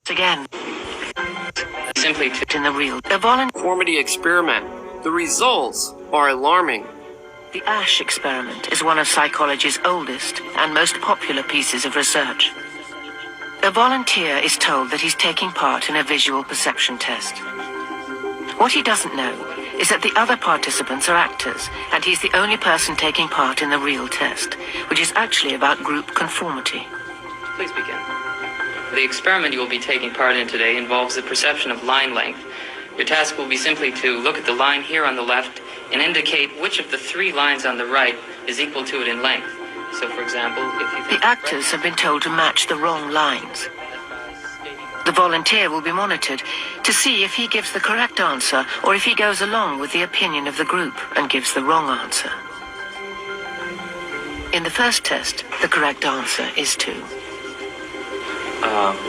Again, simply in the real, a conformity experiment. The results are alarming. The Ash experiment is one of psychology's oldest and most popular pieces of research. A volunteer is told that he's taking part in a visual perception test. What he doesn't know is that the other participants are actors, and he's the only person taking part in the real test, which is actually about group conformity. Please begin. The experiment you will be taking part in today involves the perception of line length. Your task will be simply to look at the line here on the left and indicate which of the 3 lines on the right is equal to it in length. So, for example, if you think the actors have been told to match the wrong lines. The volunteer will be monitored to see if he gives the correct answer or if he goes along with the opinion of the group and gives the wrong answer. In the first test, the correct answer is 2.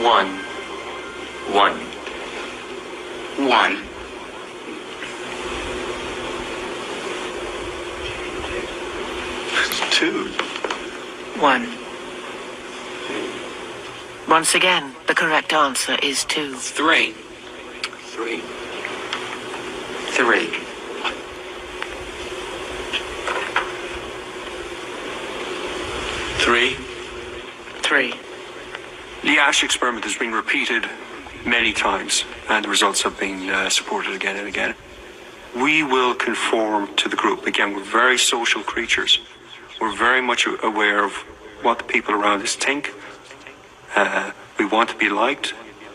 1. 1. 1. 2. 1. Once again, the correct answer is 2. 3. 3. 3. 3. 3. The Ash experiment has been repeated many times, and the results have been supported again and again. We will conform to the group. Again, we're very social creatures. We're very much aware of what the people around us think. We want to be liked.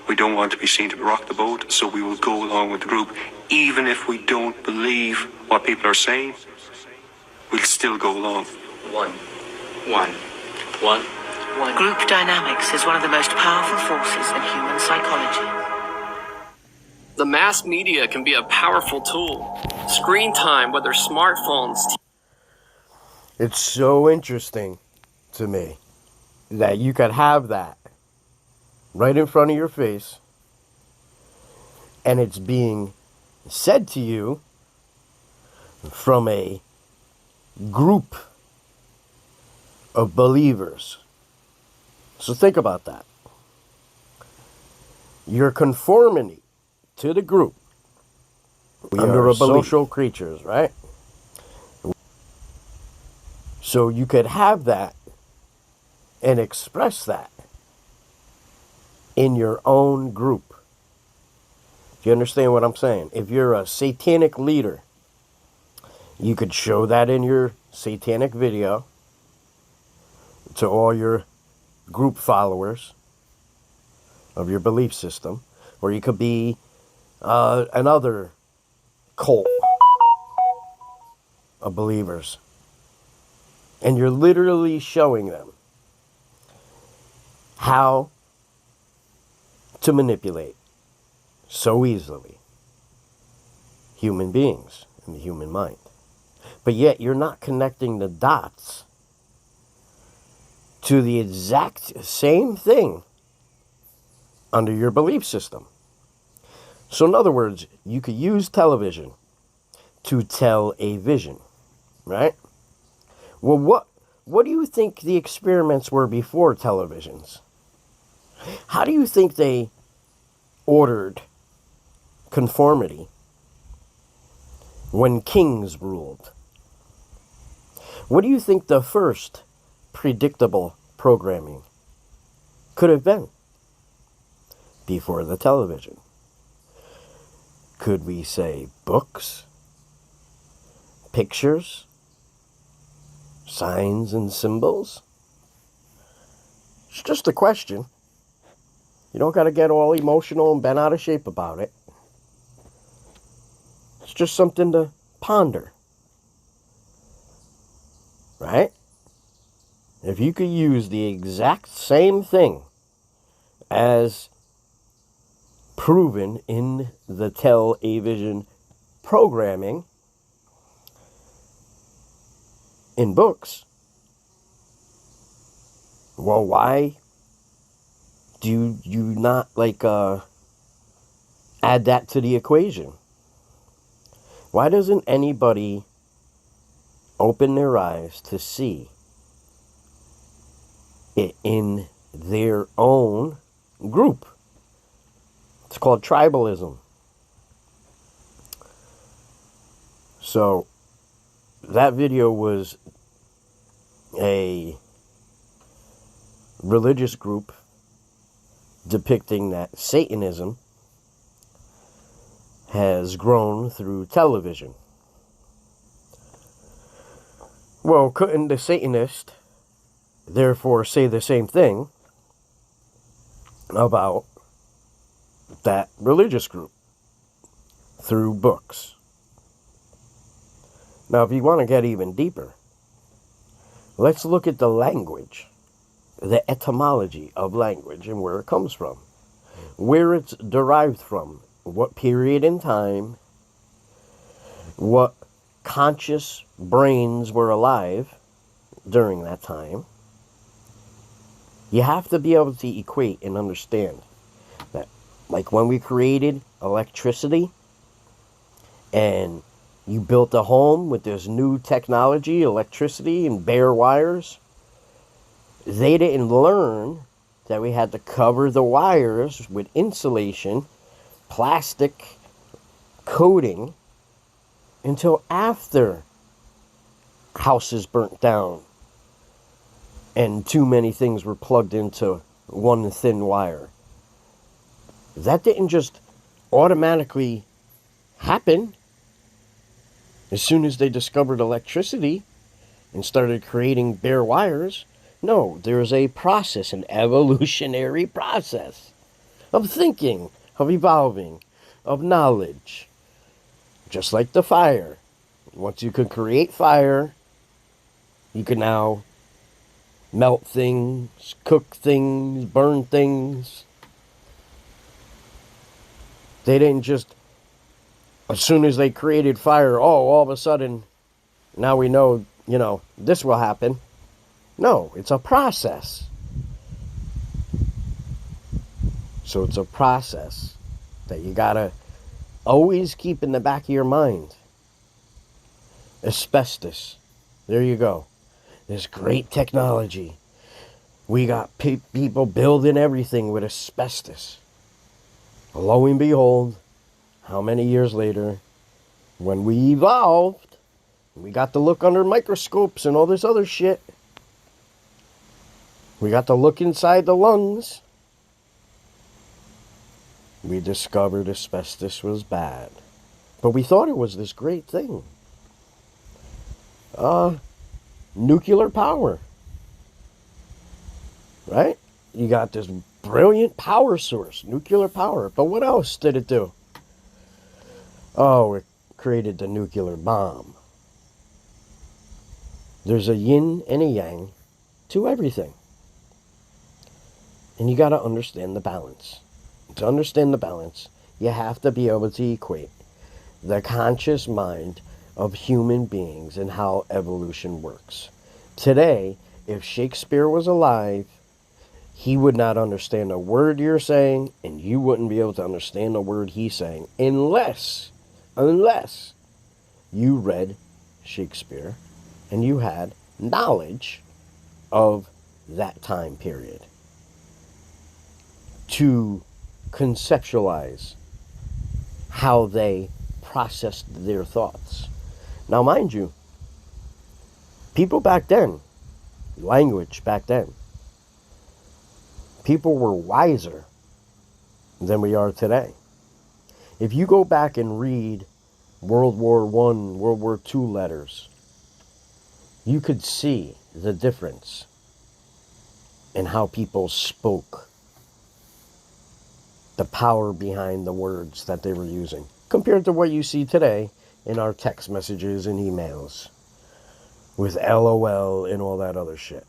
We don't want to be seen to rock the boat, so we will go along with the group. Even if we don't believe what people are saying, we'll still go along. 1. 1. 1. Group dynamics is one of the most powerful forces in human psychology. The mass media can be a powerful tool. Screen time, whether smartphones. It's so interesting to me that you could have that right in front of your face, and it's being said to you from a group of believers. So think about that. Your conformity to the group. We are social creatures, right? So you could have that and express that in your own group. Do you understand what I'm saying? If you're a satanic leader, you could show that in your satanic video to all your group followers of your belief system. Or you could be another cult of believers. And you're literally showing them how to manipulate so easily human beings and the human mind. But yet you're not connecting the dots to the exact same thing under your belief system. So in other words, you could use television to tell a vision, right? Well, what do you think the experiments were before televisions? How do you think they ordered conformity when kings ruled? What do you think the first predictable programming could have been before the television? Could we say books, pictures, signs and symbols? It's just a question. You don't got to get all emotional and bent out of shape about it. It's just something to ponder. Right? If you could use the exact same thing as proven in the television programming in books, well, why do you not add that to the equation? Why doesn't anybody open their eyes to see it in their own group? It's called tribalism. So, that video was a religious group depicting that Satanism has grown through television. Well, couldn't the Satanist therefore say the same thing about that religious group through books? Now, if you want to get even deeper, let's look at the language, the etymology of language and where it comes from, where it's derived from, what period in time, what conscious brains were alive during that time. You have to be able to equate and understand that, like when we created electricity and you built a home with this new technology, electricity and bare wires, they didn't learn that we had to cover the wires with insulation, plastic coating, until after houses burnt down and too many things were plugged into one thin wire. That didn't just automatically happen as soon as they discovered electricity and started creating bare wires. No, there's a process, an evolutionary process of thinking, of evolving, of knowledge. Just like the fire. Once you can create fire, you can now melt things, cook things, burn things. They didn't just, as soon as they created fire, all of a sudden, now we know, this will happen. No, it's a process. So it's a process that you gotta always keep in the back of your mind. Asbestos. There you go. This great technology. We got people building everything with asbestos. Lo and behold, how many years later, when we evolved, we got to look under microscopes and all this other shit. We got to look inside the lungs. We discovered asbestos was bad. But we thought it was this great thing. Nuclear power. Right? You got this brilliant power source, nuclear power. But what else did it do? Oh, it created the nuclear bomb. There's a yin and a yang to everything. And you got to understand the balance. To understand the balance, you have to be able to equate the conscious mind of human beings and how evolution works. Today, if Shakespeare was alive, he would not understand a word you're saying, and you wouldn't be able to understand a word he's saying unless you read Shakespeare and you had knowledge of that time period to conceptualize how they processed their thoughts. Now, mind you, people back then, language back then, people were wiser than we are today. If you go back and read World War I, World War II letters, you could see the difference in how people spoke, the power behind the words that they were using, compared to what you see today in our text messages and emails with LOL and all that other shit.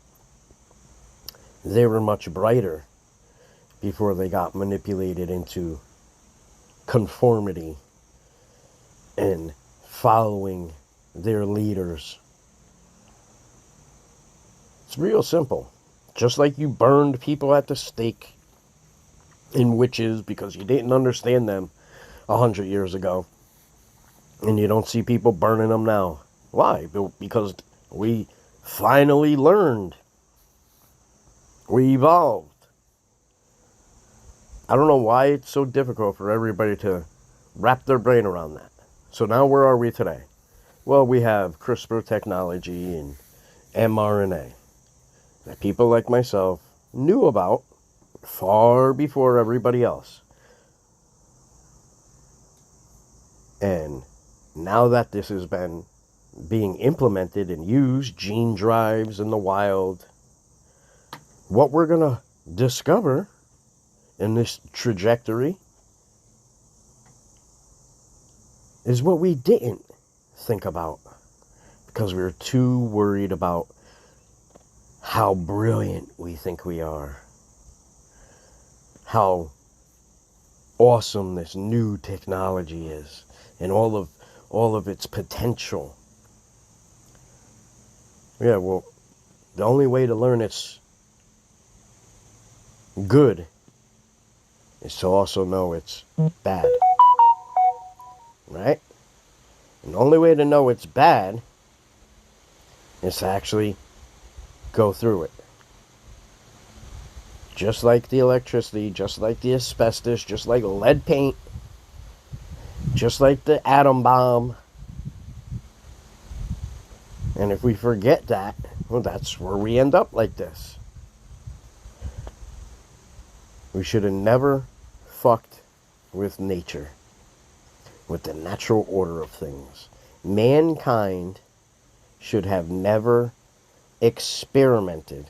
They were much brighter before they got manipulated into conformity and following their leaders. It's real simple. Just like you burned people at the stake in witches because you didn't understand them 100 years ago. And you don't see people burning them now. Why? Because we finally learned. We evolved. I don't know why it's so difficult for everybody to wrap their brain around that. So now where are we today? Well, we have CRISPR technology and mRNA that people like myself knew about far before everybody else. And now that this has been being implemented and used, gene drives in the wild, what we're going to discover in this trajectory is what we didn't think about because we were too worried about how brilliant we think we are, how awesome this new technology is, and all of its potential. Yeah, well, the only way to learn it's good is to also know it's bad. Right? And the only way to know it's bad is to actually go through it. Just like the electricity, just like the asbestos, just like lead paint, just like the atom bomb. And if we forget that, well, that's where we end up like this. We should have never fucked with nature, with the natural order of things. Mankind should have never experimented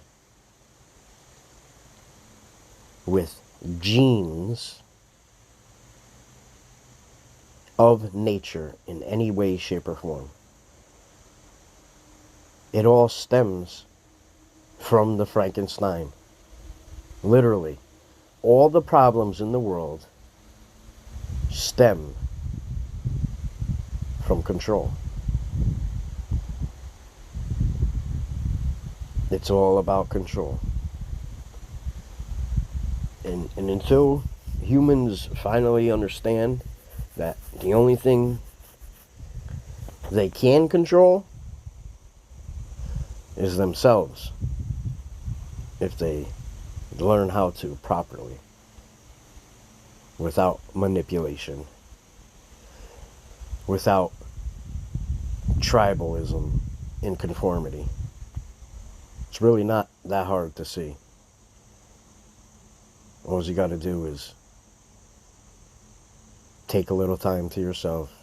with genes of nature in any way, shape, or form. It all stems from the Frankenstein. Literally, all the problems in the world stem from control. It's all about control. And until humans finally understand that the only thing they can control is themselves, if they learn how to properly, without manipulation, without tribalism and conformity. It's really not that hard to see. All you got to do is take a little time to yourself,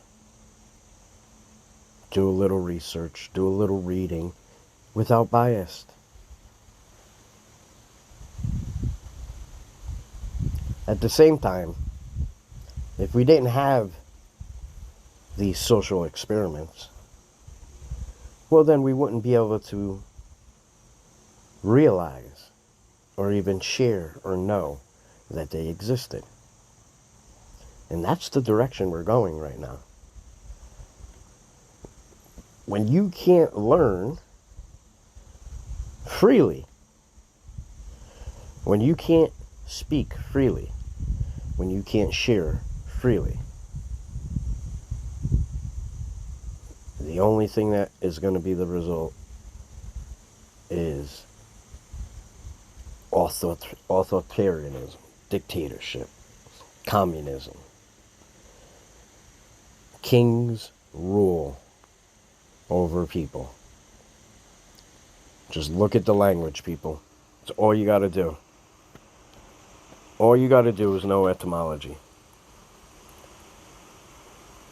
do a little research, do a little reading without bias. At the same time, if we didn't have these social experiments, well, then we wouldn't be able to realize or even share or know that they existed. And that's the direction we're going right now. When you can't learn freely, when you can't speak freely, when you can't share freely, the only thing that is going to be the result is authoritarianism, dictatorship, communism. Kings rule over people. Just look at the language, people. It's all you got to do. All you got to do is know etymology.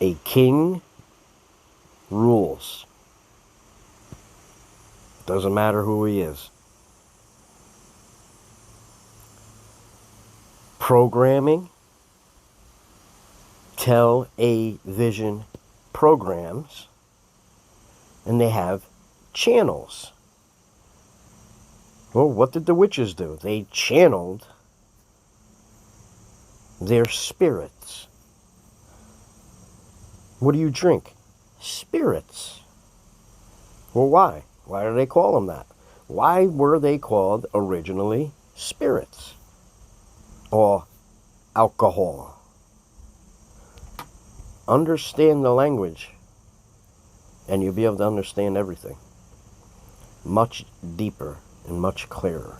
A king rules. Doesn't matter who he is. Programming, television programs, and they have channels. Well, what did the witches do? They channeled their spirits. What do you drink? Spirits. Well, why? Why do they call them that? Why were they called originally spirits? Or alcohol? Understand the language, and you'll be able to understand everything much deeper and much clearer.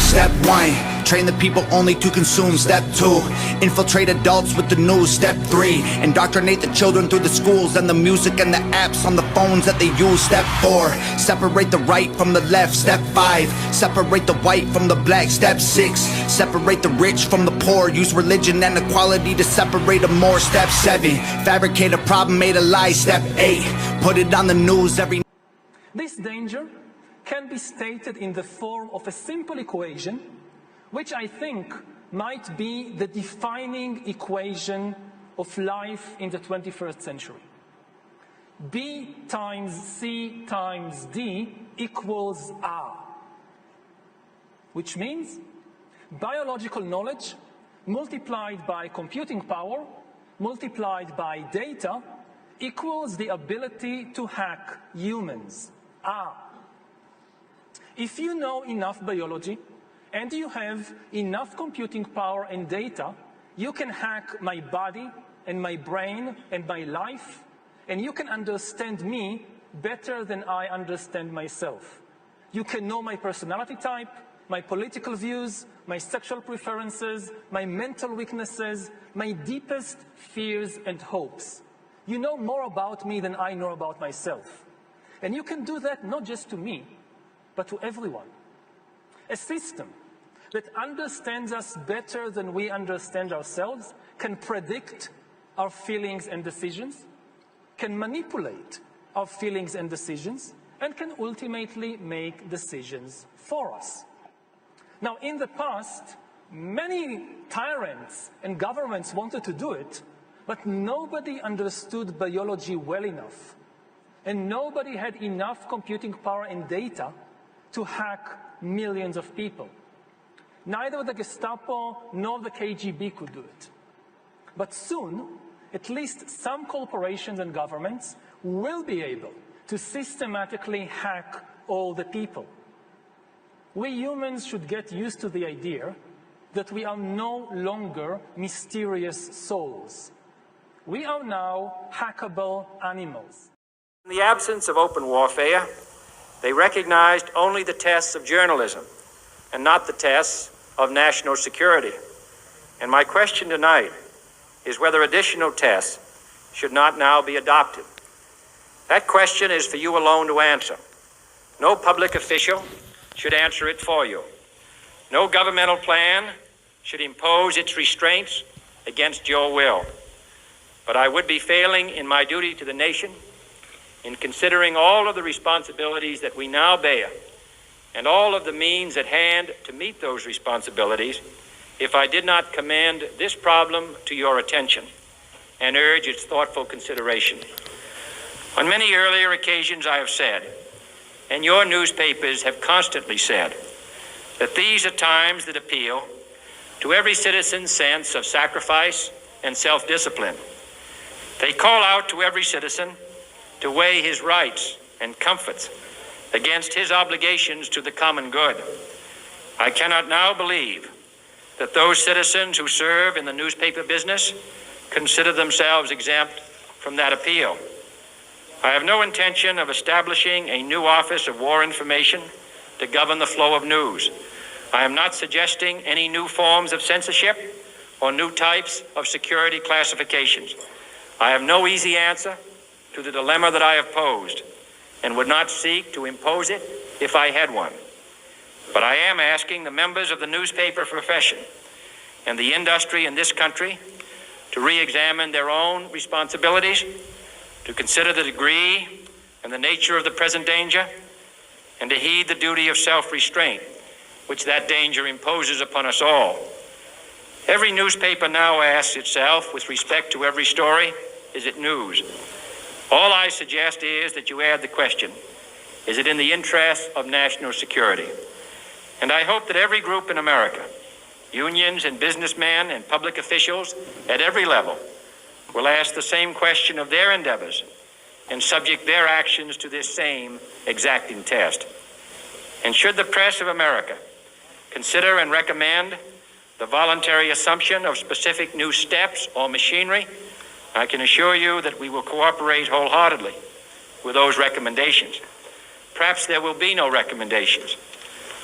Step 1, train the people only to consume. Step 2, infiltrate adults with the news. Step 3, indoctrinate the children through the schools and the music and the apps on the phones that they use. Step 4, separate the right from the left. Step 5, separate the white from the black. Step 6, separate the rich from the poor. Use religion and equality to separate them more. Step 7, fabricate a problem made a lie. Step 8, put it on the news every. This danger can be stated in the form of a simple equation, which I think might be the defining equation of life in the 21st century. B times C times D equals R, which means biological knowledge multiplied by computing power multiplied by data equals the ability to hack humans, R. If you know enough biology and you have enough computing power and data, you can hack my body and my brain and my life, and you can understand me better than I understand myself. You can know my personality type, my political views, my sexual preferences, my mental weaknesses, my deepest fears and hopes. You know more about me than I know about myself. And you can do that not just to me, but to everyone. A system that understands us better than we understand ourselves can predict our feelings and decisions, can manipulate our feelings and decisions, and can ultimately make decisions for us. Now, in the past, many tyrants and governments wanted to do it, but nobody understood biology well enough, and nobody had enough computing power and data to hack millions of people. Neither the Gestapo nor the KGB could do it. But soon, at least some corporations and governments will be able to systematically hack all the people. We humans should get used to the idea that we are no longer mysterious souls. We are now hackable animals. In the absence of open warfare, they recognized only the tests of journalism and not the tests of national security. And my question tonight is whether additional tests should not now be adopted. That question is for you alone to answer. No public official should answer it for you. No governmental plan should impose its restraints against your will. But I would be failing in my duty to the nation in considering all of the responsibilities that we now bear and all of the means at hand to meet those responsibilities if I did not commend this problem to your attention and urge its thoughtful consideration. On many earlier occasions I have said, and your newspapers have constantly said, that these are times that appeal to every citizen's sense of sacrifice and self-discipline. They call out to every citizen to weigh his rights and comforts against his obligations to the common good. I cannot now believe that those citizens who serve in the newspaper business consider themselves exempt from that appeal. I have no intention of establishing a new Office of War Information to govern the flow of news. I am not suggesting any new forms of censorship or new types of security classifications. I have no easy answer to the dilemma that I have posed and would not seek to impose it if I had one. But I am asking the members of the newspaper profession and the industry in this country to re-examine their own responsibilities, to consider the degree and the nature of the present danger, and to heed the duty of self-restraint, which that danger imposes upon us all. Every newspaper now asks itself, with respect to every story, is it news? All I suggest is that you add the question, is it in the interest of national security? And I hope that every group in America, unions and businessmen and public officials at every level, will ask the same question of their endeavors and subject their actions to this same exacting test. And should the press of America consider and recommend the voluntary assumption of specific new steps or machinery, I can assure you that we will cooperate wholeheartedly with those recommendations. Perhaps there will be no recommendations.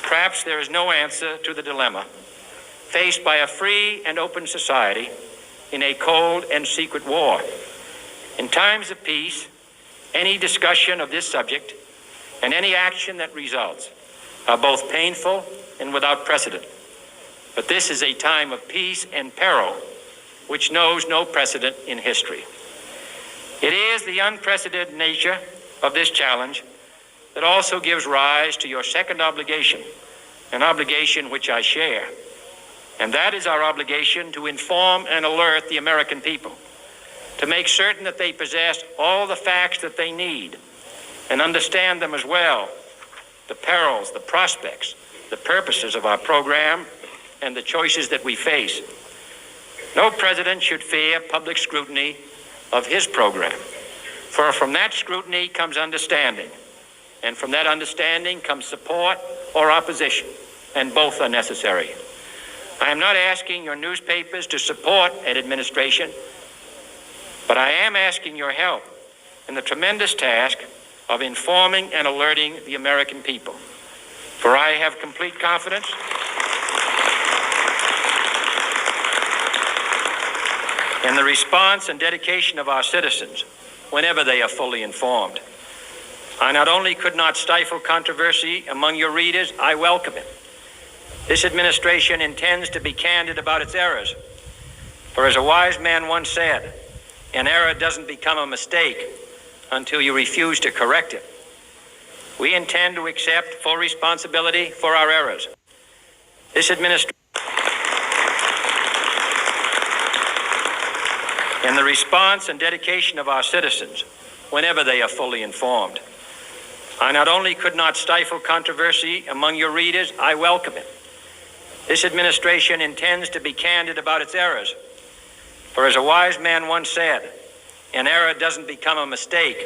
Perhaps there is no answer to the dilemma faced by a free and open society in a cold and secret war. In times of peace, any discussion of this subject and any action that results are both painful and without precedent. But this is a time of peace and peril, which knows no precedent in history. It is the unprecedented nature of this challenge that also gives rise to your second obligation, an obligation which I share. And that is our obligation to inform and alert the American people, to make certain that they possess all the facts that they need and understand them as well, the perils, the prospects, the purposes of our program, and the choices that we face. No president should fear public scrutiny of his program, for from that scrutiny comes understanding, and from that understanding comes support or opposition, and both are necessary. I am not asking your newspapers to support an administration, but I am asking your help in the tremendous task of informing and alerting the American people. For I have complete confidence in the response and dedication of our citizens whenever they are fully informed. I not only could not stifle controversy among your readers, I welcome it. This administration intends to be candid about its errors. For as a wise man once said, an error doesn't become a mistake until you refuse to correct it. We intend to accept full responsibility for our errors. This administration, in the response and dedication of our citizens whenever they are fully informed. I not only could not stifle controversy among your readers, I welcome it. This administration intends to be candid about its errors. For as a wise man once said, an error doesn't become a mistake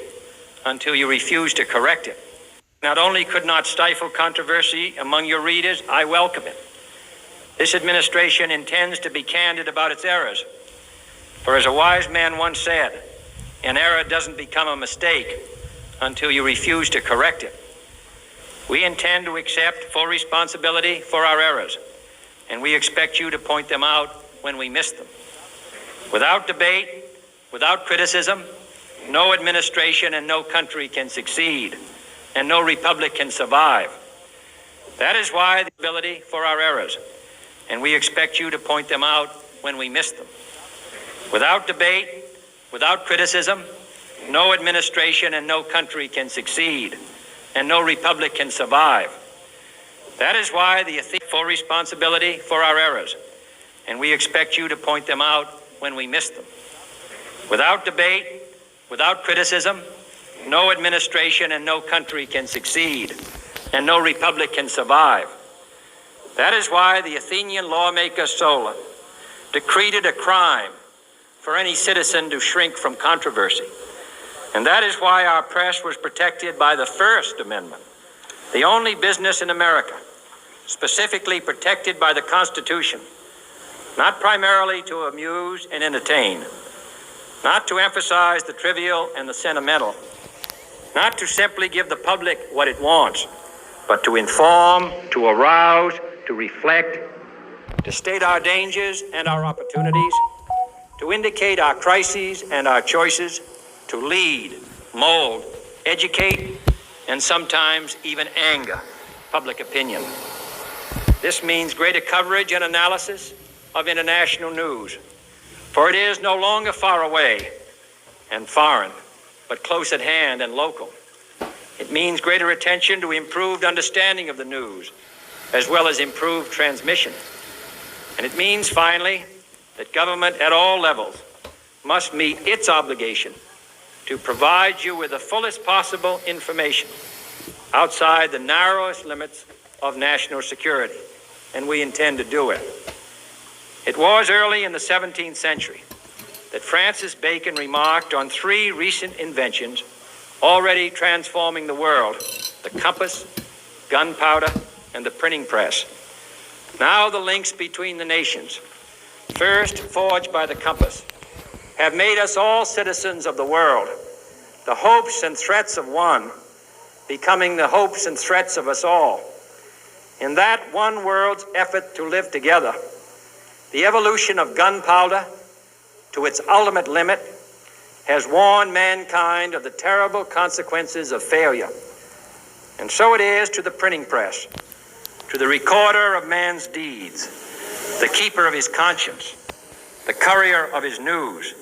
until you refuse to correct it. Not only could not stifle controversy among your readers, I welcome it. This administration intends to be candid about its errors. For as a wise man once said, an error doesn't become a mistake until you refuse to correct it. We intend to accept full responsibility for our errors, and we expect you to point them out when we miss them. Without debate, without criticism, no administration and no country can succeed, and no republic can survive. That is why the ability for our errors, and we expect you to point them out when we miss them. Without debate, without criticism, no administration and no country can succeed, and no republic can survive. That is why the full responsibility for our errors, and we expect you to point them out when we miss them. Without debate, without criticism, no administration and no country can succeed, and no republic can survive. That is why the Athenian lawmaker Solon decreed it a crime for any citizen to shrink from controversy. And that is why our press was protected by the First Amendment, the only business in America specifically protected by the Constitution, not primarily to amuse and entertain, not to emphasize the trivial and the sentimental, not to simply give the public what it wants, but to inform, to arouse, to reflect, to state our dangers and our opportunities, to indicate our crises and our choices, to lead, mold, educate, and sometimes even anger public opinion. This means greater coverage and analysis of international news, for it is no longer far away and foreign, but close at hand and local. It means greater attention to improved understanding of the news, as well as improved transmission. And it means, finally, that government at all levels must meet its obligation to provide you with the fullest possible information outside the narrowest limits of national security, and we intend to do it. It was early in the 17th century that Francis Bacon remarked on three recent inventions already transforming the world: the compass, gunpowder, and the printing press. Now the links between the nations, first forged by the compass, have made us all citizens of the world, the hopes and threats of one becoming the hopes and threats of us all. In that one world's effort to live together, the evolution of gunpowder to its ultimate limit has warned mankind of the terrible consequences of failure. And so it is to the printing press, to the recorder of man's deeds, the keeper of his conscience, the courier of his news,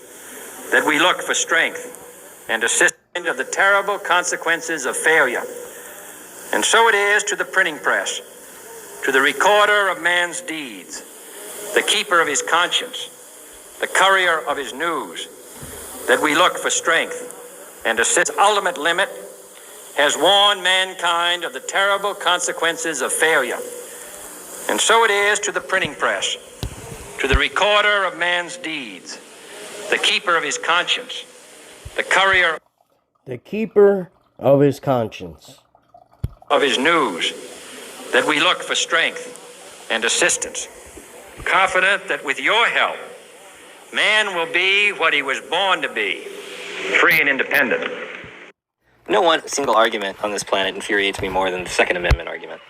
that we look for strength and assistance of the terrible consequences of failure. And so it is to the printing press, to the recorder of man's deeds, the keeper of his conscience, the courier of his news, that we look for strength and assist. Ultimate limit has warned mankind of the terrible consequences of failure. And so it is to the printing press, to the recorder of man's deeds, the keeper of his conscience, the courier The keeper of his conscience. of his news, that we look for strength and assistance, confident that with your help, man will be what he was born to be, free and independent. No one single argument on this planet infuriates me more than the Second Amendment argument.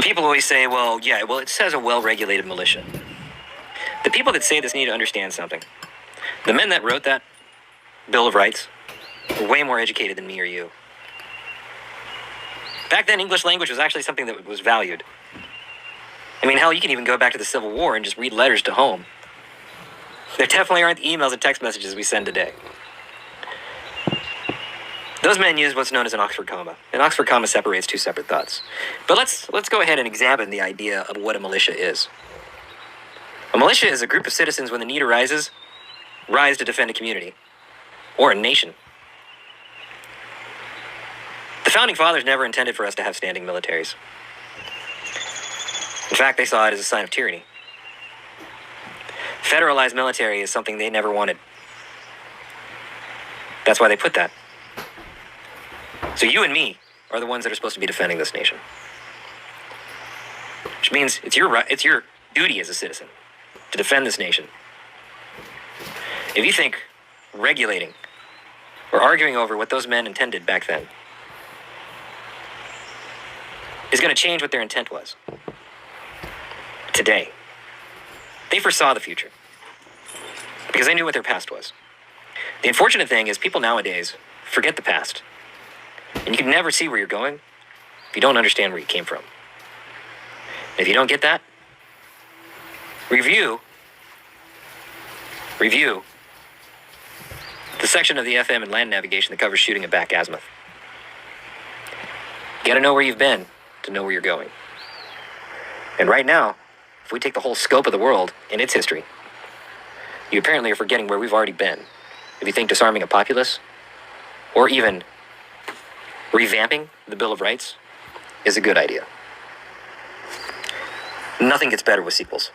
People always say, it says a well-regulated militia. The people that say this need to understand something. The men that wrote that Bill of Rights were way more educated than me or you. Back then, English language was actually something that was valued. I mean, hell, you can even go back to the Civil War and just read letters to home. There definitely aren't the emails and text messages we send today. Those men used what's known as an Oxford comma. An Oxford comma separates two separate thoughts. But let's go ahead and examine the idea of what a militia is. A militia is a group of citizens when the need arises, rise to defend a community or a nation. The Founding Fathers never intended for us to have standing militaries. In fact, they saw it as a sign of tyranny. Federalized military is something they never wanted. That's why they put that. So you and me are the ones that are supposed to be defending this nation. Which means it's your duty as a citizen to defend this nation. If you think regulating or arguing over what those men intended back then is going to change what their intent was today, they foresaw the future because they knew what their past was. The unfortunate thing is people nowadays forget the past. And you can never see where you're going if you don't understand where you came from. And if you don't get that, review the section of the FM and land navigation that covers shooting at back azimuth. You gotta know where you've been to know where you're going. And right now, if we take the whole scope of the world and its history, you apparently are forgetting where we've already been. If you think disarming a populace, or even revamping the Bill of Rights is a good idea. Nothing gets better with sequels.